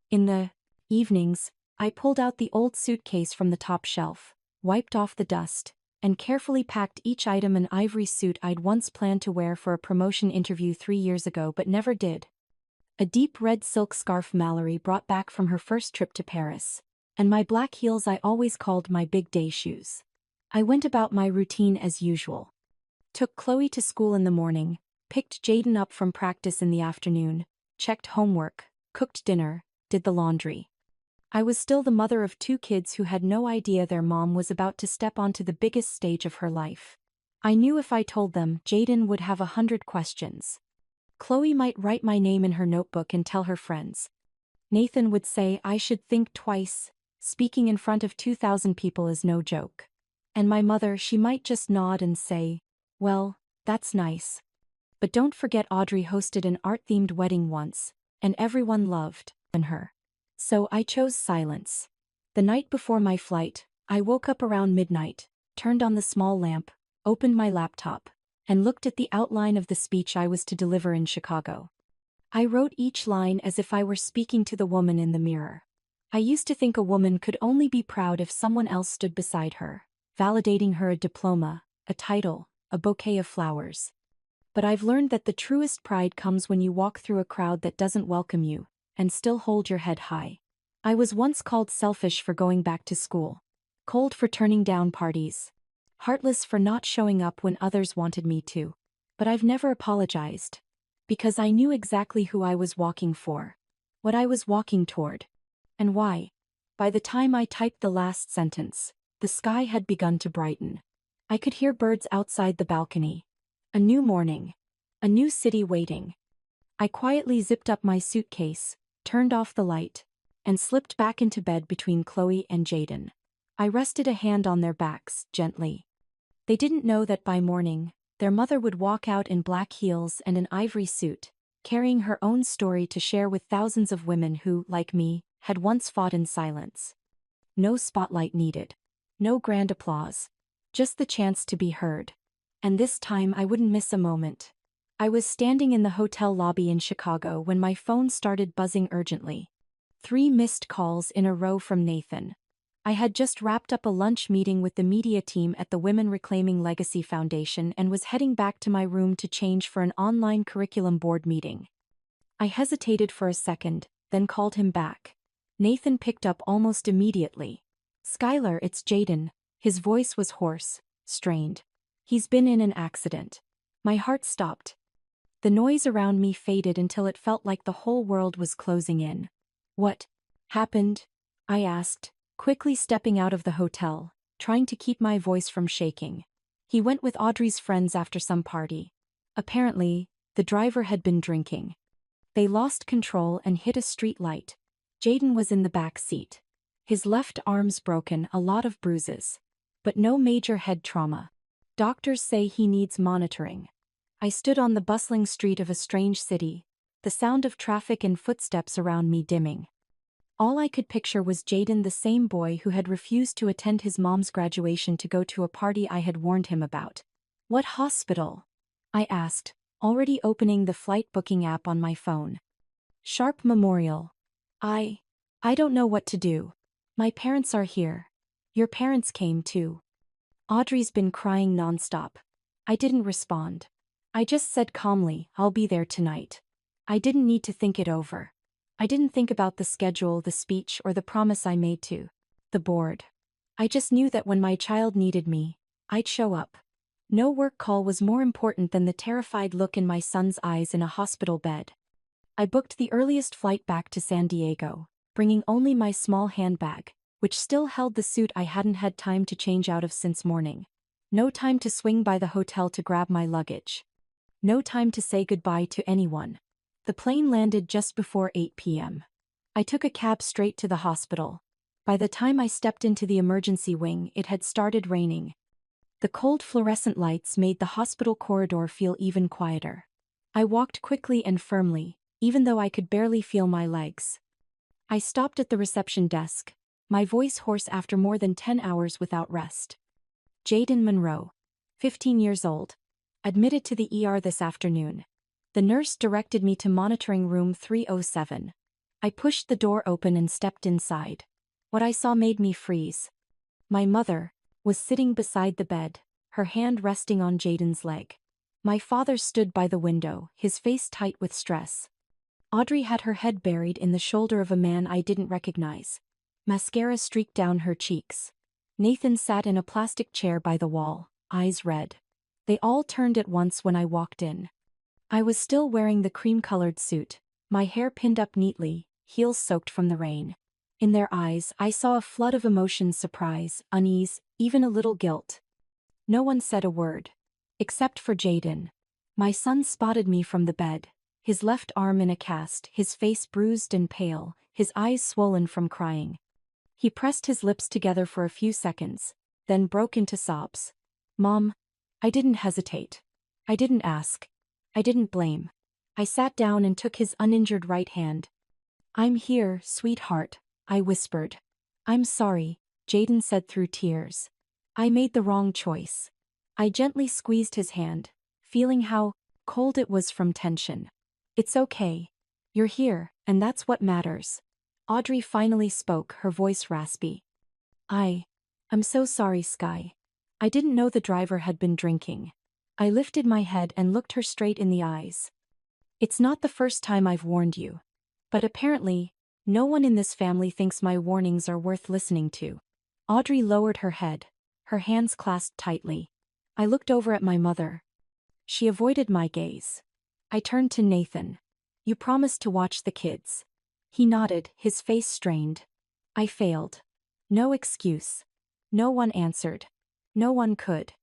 In the evenings, I pulled out the old suitcase from the top shelf, wiped off the dust, and carefully packed each item an ivory suit I'd once planned to wear for a promotion interview 3 years ago but never did. A deep red silk scarf Mallory brought back from her first trip to Paris, and my black heels I always called my big day shoes. I went about my routine as usual. Took Chloe to school in the morning, picked Jaden up from practice in the afternoon, checked homework, cooked dinner, did the laundry. I was still the mother of 2 kids who had no idea their mom was about to step onto the biggest stage of her life. I knew if I told them, Jaden would have 100 questions. Chloe might write my name in her notebook and tell her friends. Nathan would say I should think twice, speaking in front of 2,000 people is no joke. And my mother, she might just nod and say, well, that's nice. But don't forget Audrey hosted an art-themed wedding once, and everyone loved her. So I chose silence. The night before my flight, I woke up around midnight, turned on the small lamp, opened my laptop, and looked at the outline of the speech I was to deliver in Chicago. I wrote each line as if I were speaking to the woman in the mirror. I used to think a woman could only be proud if someone else stood beside her, validating her a diploma, a title, a bouquet of flowers. But I've learned that the truest pride comes when you walk through a crowd that doesn't welcome you, and still hold your head high. I was once called selfish for going back to school, cold for turning down parties, heartless for not showing up when others wanted me to. But I've never apologized. Because I knew exactly who I was walking for, what I was walking toward, and why. By the time I typed the last sentence, the sky had begun to brighten. I could hear birds outside the balcony. A new morning. A new city waiting. I quietly zipped up my suitcase, turned off the light, and slipped back into bed between Chloe and Jaden. I rested a hand on their backs, gently. They didn't know that by morning, their mother would walk out in black heels and an ivory suit, carrying her own story to share with thousands of women who, like me, had once fought in silence. No spotlight needed. No grand applause. Just the chance to be heard. And this time I wouldn't miss a moment. I was standing in the hotel lobby in Chicago when my phone started buzzing urgently. 3 missed calls in a row from Nathan. I had just wrapped up a lunch meeting with the media team at the Women Reclaiming Legacy Foundation and was heading back to my room to change for an online curriculum board meeting. I hesitated for a second, then called him back. Nathan picked up almost immediately. "Skylar, it's Jaden." His voice was hoarse, strained. "He's been in an accident." My heart stopped. The noise around me faded until it felt like the whole world was closing in. "What happened?" I asked, quickly stepping out of the hotel, trying to keep my voice from shaking. "He went with Audrey's friends after some party. Apparently, the driver had been drinking. They lost control and hit a street light. Jaden was in the back seat. His left arm's broken, a lot of bruises. But no major head trauma. Doctors say he needs monitoring." I stood on the bustling street of a strange city, the sound of traffic and footsteps around me dimming. All I could picture was Jaden, the same boy who had refused to attend his mom's graduation to go to a party I had warned him about. "What hospital?" I asked, already opening the flight booking app on my phone. "Sharp Memorial." I don't know what to do. My parents are here. Your parents came too." Audrey's been crying nonstop. I didn't respond. I just said calmly, "I'll be there tonight." I didn't need to think it over. I didn't think about the schedule, the speech, or the promise I made to the board. I just knew that when my child needed me, I'd show up. No work call was more important than the terrified look in my son's eyes in a hospital bed. I booked the earliest flight back to San Diego, bringing only my small handbag, which still held the suit I hadn't had time to change out of since morning. No time to swing by the hotel to grab my luggage. No time to say goodbye to anyone. The plane landed just before 8 p.m. I took a cab straight to the hospital. By the time I stepped into the emergency wing, it had started raining. The cold fluorescent lights made the hospital corridor feel even quieter. I walked quickly and firmly, even though I could barely feel my legs. I stopped at the reception desk, my voice hoarse after more than 10 hours without rest. "Jaden Monroe, 15 years old. Admitted to the ER this afternoon." The nurse directed me to monitoring room 307. I pushed the door open and stepped inside. What I saw made me freeze. My mother was sitting beside the bed, her hand resting on Jaden's leg. My father stood by the window, his face tight with stress. Audrey had her head buried in the shoulder of a man I didn't recognize. Mascara streaked down her cheeks. Nathan sat in a plastic chair by the wall, eyes red. They all turned at once when I walked in. I was still wearing the cream-colored suit, my hair pinned up neatly, heels soaked from the rain. In their eyes, I saw a flood of emotions: surprise, unease, even a little guilt. No one said a word. Except for Jaden. My son spotted me from the bed, his left arm in a cast, his face bruised and pale, his eyes swollen from crying. He pressed his lips together for a few seconds, then broke into sobs. "Mom." I didn't hesitate. I didn't ask. I didn't blame. I sat down and took his uninjured right hand. "I'm here, sweetheart," I whispered. "I'm sorry," Jaden said through tears. "I made the wrong choice." I gently squeezed his hand, feeling how cold it was from tension. "It's okay. You're here, and that's what matters." Audrey finally spoke, her voice raspy. I'm so sorry, Sky. I didn't know the driver had been drinking." I lifted my head and looked her straight in the eyes. "It's not the first time I've warned you. But apparently, no one in this family thinks my warnings are worth listening to." Audrey lowered her head, her hands clasped tightly. I looked over at my mother. She avoided my gaze. I turned to Nathan. "You promised to watch the kids." He nodded, his face strained. I failed. No excuse. No one answered. No one could.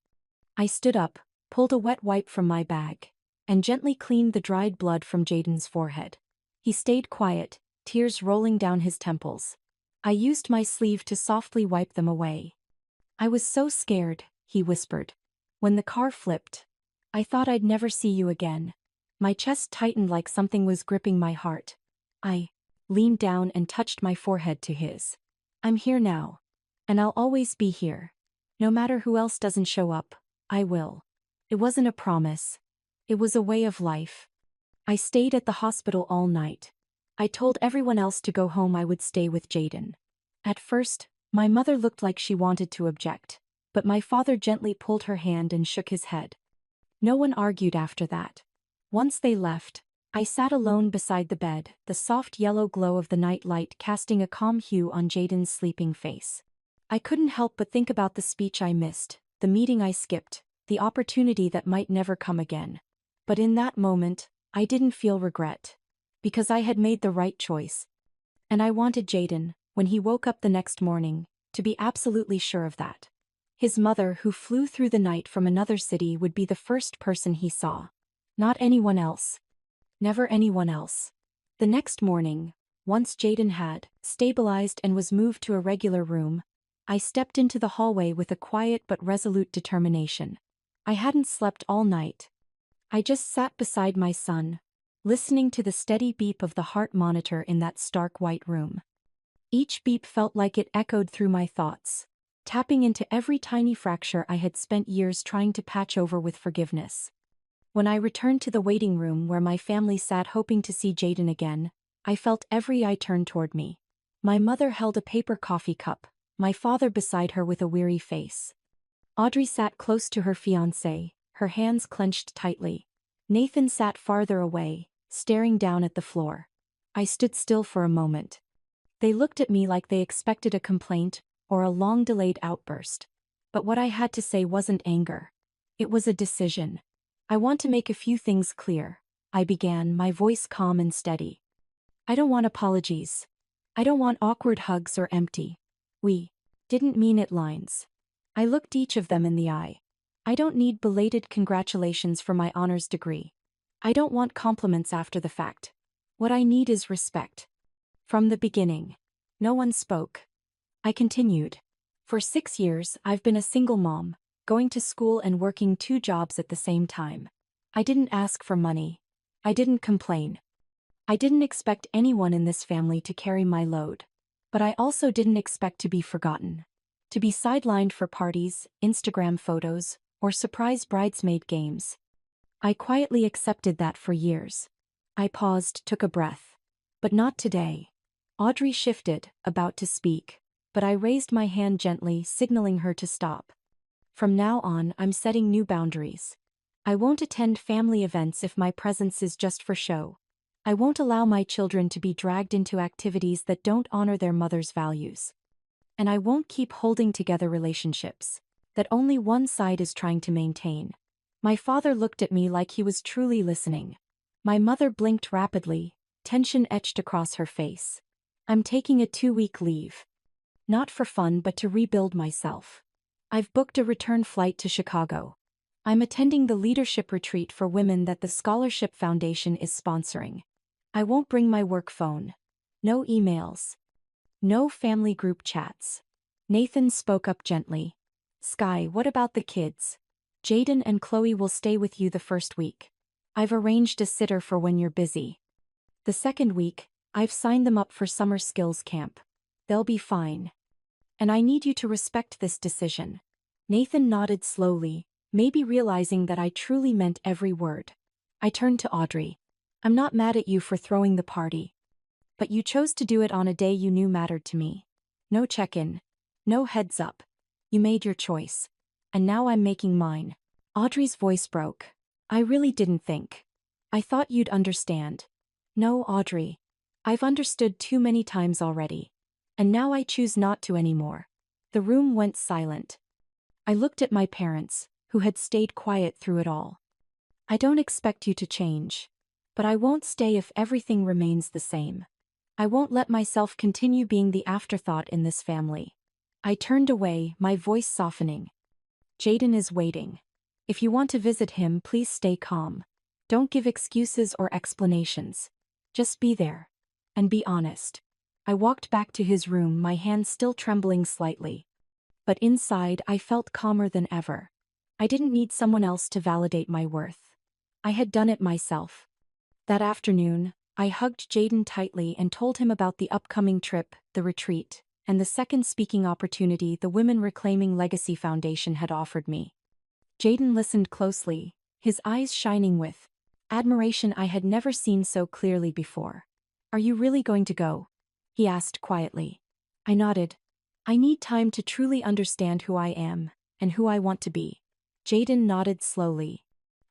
I stood up, pulled a wet wipe from my bag, and gently cleaned the dried blood from Jaden's forehead. He stayed quiet, tears rolling down his temples. I used my sleeve to softly wipe them away. "I was so scared," he whispered. "When the car flipped, I thought I'd never see you again." My chest tightened like something was gripping my heart. I leaned down and touched my forehead to his. "I'm here now. And I'll always be here. No matter who else doesn't show up, I will." It wasn't a promise. It was a way of life. I stayed at the hospital all night. I told everyone else to go home. I would stay with Jaden. At first, my mother looked like she wanted to object, but my father gently pulled her hand and shook his head. No one argued after that. Once they left, I sat alone beside the bed, the soft yellow glow of the night light casting a calm hue on Jaden's sleeping face. I couldn't help but think about the speech I missed, the meeting I skipped, the opportunity that might never come again. But in that moment, I didn't feel regret. Because I had made the right choice. And I wanted Jaden, when he woke up the next morning, to be absolutely sure of that. His mother, who flew through the night from another city, would be the first person he saw. Not anyone else. Never anyone else. The next morning, once Jaden had stabilized and was moved to a regular room, I stepped into the hallway with a quiet but resolute determination. I hadn't slept all night. I just sat beside my son, listening to the steady beep of the heart monitor in that stark white room. Each beep felt like it echoed through my thoughts, tapping into every tiny fracture I had spent years trying to patch over with forgiveness. When I returned to the waiting room where my family sat hoping to see Jaden again, I felt every eye turn toward me. My mother held a paper coffee cup, my father beside her with a weary face. Audrey sat close to her fiancé, her hands clenched tightly. Nathan sat farther away, staring down at the floor. I stood still for a moment. They looked at me like they expected a complaint or a long-delayed outburst. But what I had to say wasn't anger. It was a decision. I want to make a few things clear, I began, my voice calm and steady. I don't want apologies. I don't want awkward hugs or empty "we didn't mean it" lines. I looked each of them in the eye. I don't need belated congratulations for my honors degree. I don't want compliments after the fact. What I need is respect. From the beginning. No one spoke. I continued. For 6 years, I've been a single mom, going to school and working 2 jobs at the same time. I didn't ask for money. I didn't complain. I didn't expect anyone in this family to carry my load. But I also didn't expect to be forgotten. To be sidelined for parties, Instagram photos, or surprise bridesmaid games. I quietly accepted that for years. I paused, took a breath. But not today. Audrey shifted, about to speak, but I raised my hand gently, signaling her to stop. From now on, I'm setting new boundaries. I won't attend family events if my presence is just for show. I won't allow my children to be dragged into activities that don't honor their mother's values. And I won't keep holding together relationships that only one side is trying to maintain. My father looked at me like he was truly listening. My mother blinked rapidly, tension etched across her face. I'm taking a 2-week leave. Not for fun but to rebuild myself. I've booked a return flight to Chicago. I'm attending the leadership retreat for women that the Scholarship Foundation is sponsoring. I won't bring my work phone. No emails. No family group chats. Nathan spoke up gently. Sky, what about the kids? Jaden and Chloe will stay with you the first week. I've arranged a sitter for when you're busy. The second week, I've signed them up for summer skills camp. They'll be fine. And I need you to respect this decision. Nathan nodded slowly, maybe realizing that I truly meant every word. I turned to Audrey. I'm not mad at you for throwing the party. But you chose to do it on a day you knew mattered to me. No check-in. No heads up. You made your choice. And now I'm making mine. Audrey's voice broke. I really didn't think. I thought you'd understand. No, Audrey. I've understood too many times already. And now I choose not to anymore. The room went silent. I looked at my parents, who had stayed quiet through it all. I don't expect you to change. But I won't stay if everything remains the same. I won't let myself continue being the afterthought in this family. I turned away, my voice softening. Jaden is waiting. If you want to visit him, please stay calm. Don't give excuses or explanations. Just be there. And be honest. I walked back to his room, my hand still trembling slightly. But inside, I felt calmer than ever. I didn't need someone else to validate my worth. I had done it myself. That afternoon, I hugged Jaden tightly and told him about the upcoming trip, the retreat, and the second speaking opportunity the Women Reclaiming Legacy Foundation had offered me. Jaden listened closely, his eyes shining with admiration I had never seen so clearly before. Are you really going to go? He asked quietly. I nodded. I need time to truly understand who I am, and who I want to be. Jaden nodded slowly.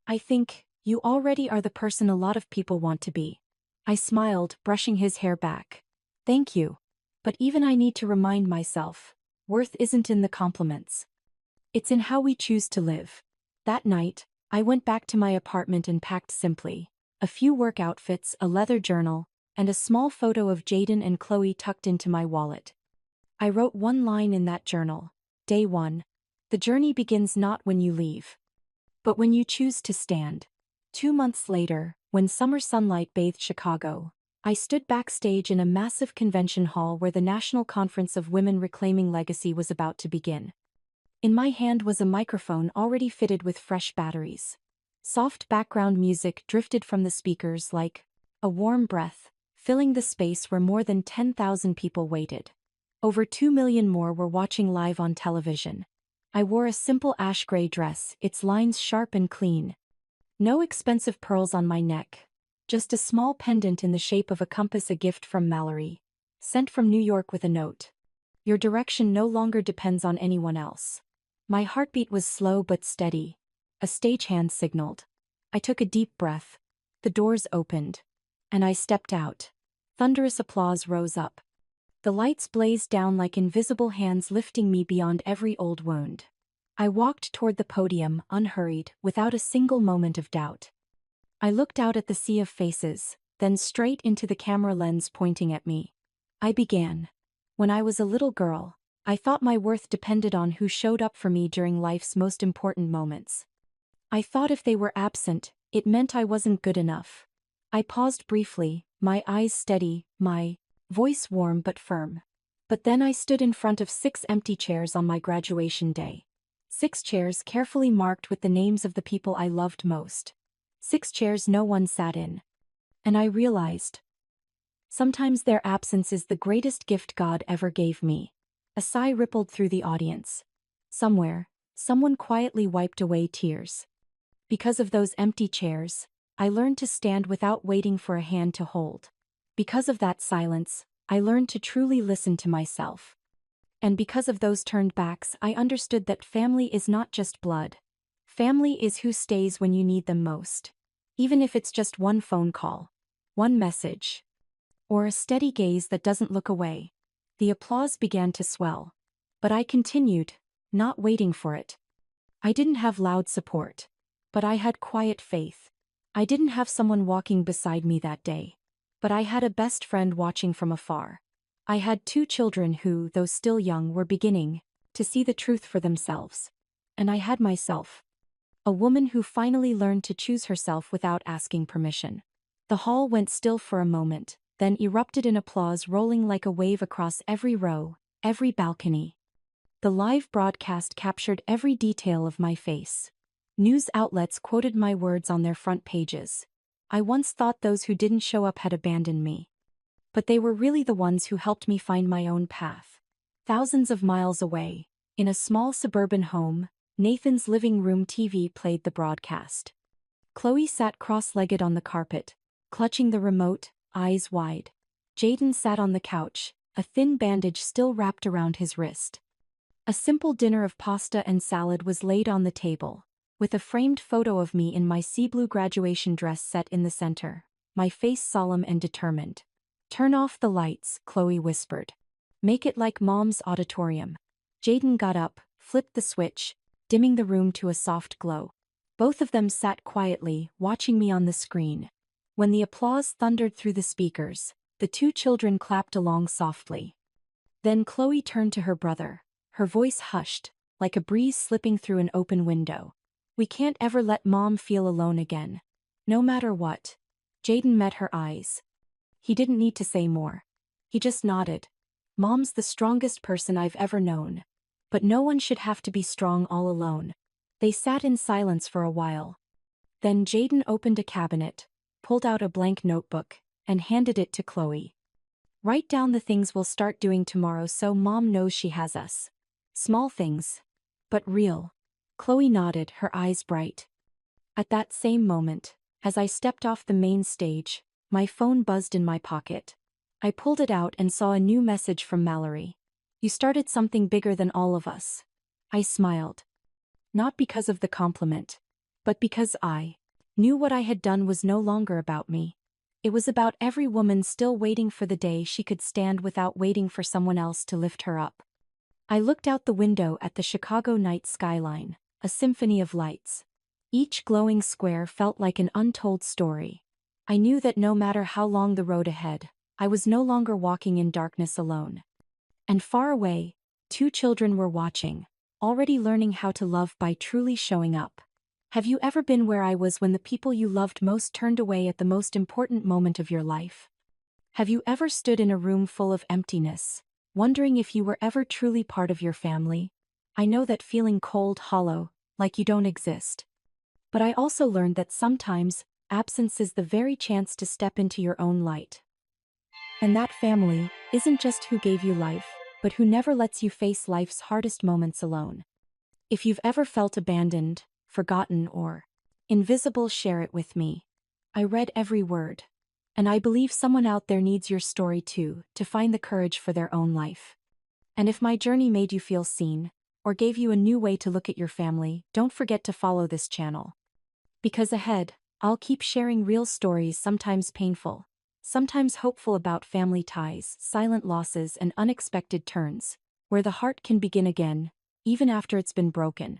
I think You already are the person a lot of people want to be. I smiled, brushing his hair back. Thank you. But even I need to remind myself, worth isn't in the compliments. It's in how we choose to live. That night, I went back to my apartment and packed simply. A few work outfits, a leather journal, and a small photo of Jaden and Chloe tucked into my wallet. I wrote one line in that journal. Day 1. The journey begins not when you leave, but when you choose to stand. 2 months later, when summer sunlight bathed Chicago, I stood backstage in a massive convention hall where the National Conference of Women Reclaiming Legacy was about to begin. In my hand was a microphone already fitted with fresh batteries. Soft background music drifted from the speakers like a warm breath, filling the space where more than 10,000 people waited. Over 2 million more were watching live on television. I wore a simple ash-gray dress, its lines sharp and clean. No expensive pearls on my neck. Just a small pendant in the shape of a compass, a gift from Mallory. Sent from New York with a note. Your direction no longer depends on anyone else. My heartbeat was slow but steady. A stagehand signaled. I took a deep breath. The doors opened. And I stepped out. Thunderous applause rose up. The lights blazed down like invisible hands lifting me beyond every old wound. I walked toward the podium, unhurried, without a single moment of doubt. I looked out at the sea of faces, then straight into the camera lens pointing at me. I began. When I was a little girl, I thought my worth depended on who showed up for me during life's most important moments. I thought if they were absent, it meant I wasn't good enough. I paused briefly, my eyes steady, my voice warm but firm. But then I stood in front of 6 empty chairs on my graduation day. 6 chairs carefully marked with the names of the people I loved most. 6 chairs no one sat in. And I realized. Sometimes their absence is the greatest gift God ever gave me. A sigh rippled through the audience. Somewhere, someone quietly wiped away tears. Because of those empty chairs, I learned to stand without waiting for a hand to hold. Because of that silence, I learned to truly listen to myself. And because of those turned backs, I understood that family is not just blood. Family is who stays when you need them most. Even if it's just one phone call, one message, or a steady gaze that doesn't look away. The applause began to swell. But I continued, not waiting for it. I didn't have loud support. But I had quiet faith. I didn't have someone walking beside me that day. But I had a best friend watching from afar. I had 2 children who, though still young, were beginning to see the truth for themselves. And I had myself. A woman who finally learned to choose herself without asking permission. The hall went still for a moment, then erupted in applause rolling like a wave across every row, every balcony. The live broadcast captured every detail of my face. News outlets quoted my words on their front pages. I once thought those who didn't show up had abandoned me. But they were really the ones who helped me find my own path. Thousands of miles away, in a small suburban home, Nathan's living room TV played the broadcast. Chloe sat cross-legged on the carpet, clutching the remote, eyes wide. Jaden sat on the couch, a thin bandage still wrapped around his wrist. A simple dinner of pasta and salad was laid on the table, with a framed photo of me in my sea blue graduation dress set in the center, my face solemn and determined. Turn off the lights, Chloe whispered. Make it like Mom's auditorium. Jaden got up, flipped the switch, dimming the room to a soft glow. Both of them sat quietly, watching me on the screen. When the applause thundered through the speakers, the 2 children clapped along softly. Then Chloe turned to her brother, her voice hushed, like a breeze slipping through an open window. We can't ever let Mom feel alone again. No matter what. Jaden met her eyes. He didn't need to say more. He just nodded. Mom's the strongest person I've ever known. But no one should have to be strong all alone. They sat in silence for a while. Then Jaden opened a cabinet, pulled out a blank notebook, and handed it to Chloe. Write down the things we'll start doing tomorrow so Mom knows she has us. Small things, but real. Chloe nodded, her eyes bright. At that same moment, as I stepped off the main stage, my phone buzzed in my pocket. I pulled it out and saw a new message from Mallory. You started something bigger than all of us. I smiled. Not because of the compliment, but because I Knew what I had done was no longer about me. It was about every woman still waiting for the day she could stand without waiting for someone else to lift her up. I looked out the window at the Chicago night skyline, a symphony of lights. Each glowing square felt like an untold story. I knew that no matter how long the road ahead, I was no longer walking in darkness alone. And far away, two children were watching, already learning how to love by truly showing up. Have you ever been where I was when the people you loved most turned away at the most important moment of your life? Have you ever stood in a room full of emptiness, wondering if you were ever truly part of your family? I know that feeling cold, hollow, like you don't exist. But I also learned that sometimes, absence is the very chance to step into your own light. And that family isn't just who gave you life, but who never lets you face life's hardest moments alone. If you've ever felt abandoned, forgotten, or invisible, share it with me. I read every word. And I believe someone out there needs your story too, to find the courage for their own life. And if my journey made you feel seen, or gave you a new way to look at your family, don't forget to follow this channel. Because ahead, I'll keep sharing real stories, sometimes painful, sometimes hopeful, about family ties, silent losses, and unexpected turns, where the heart can begin again, even after it's been broken.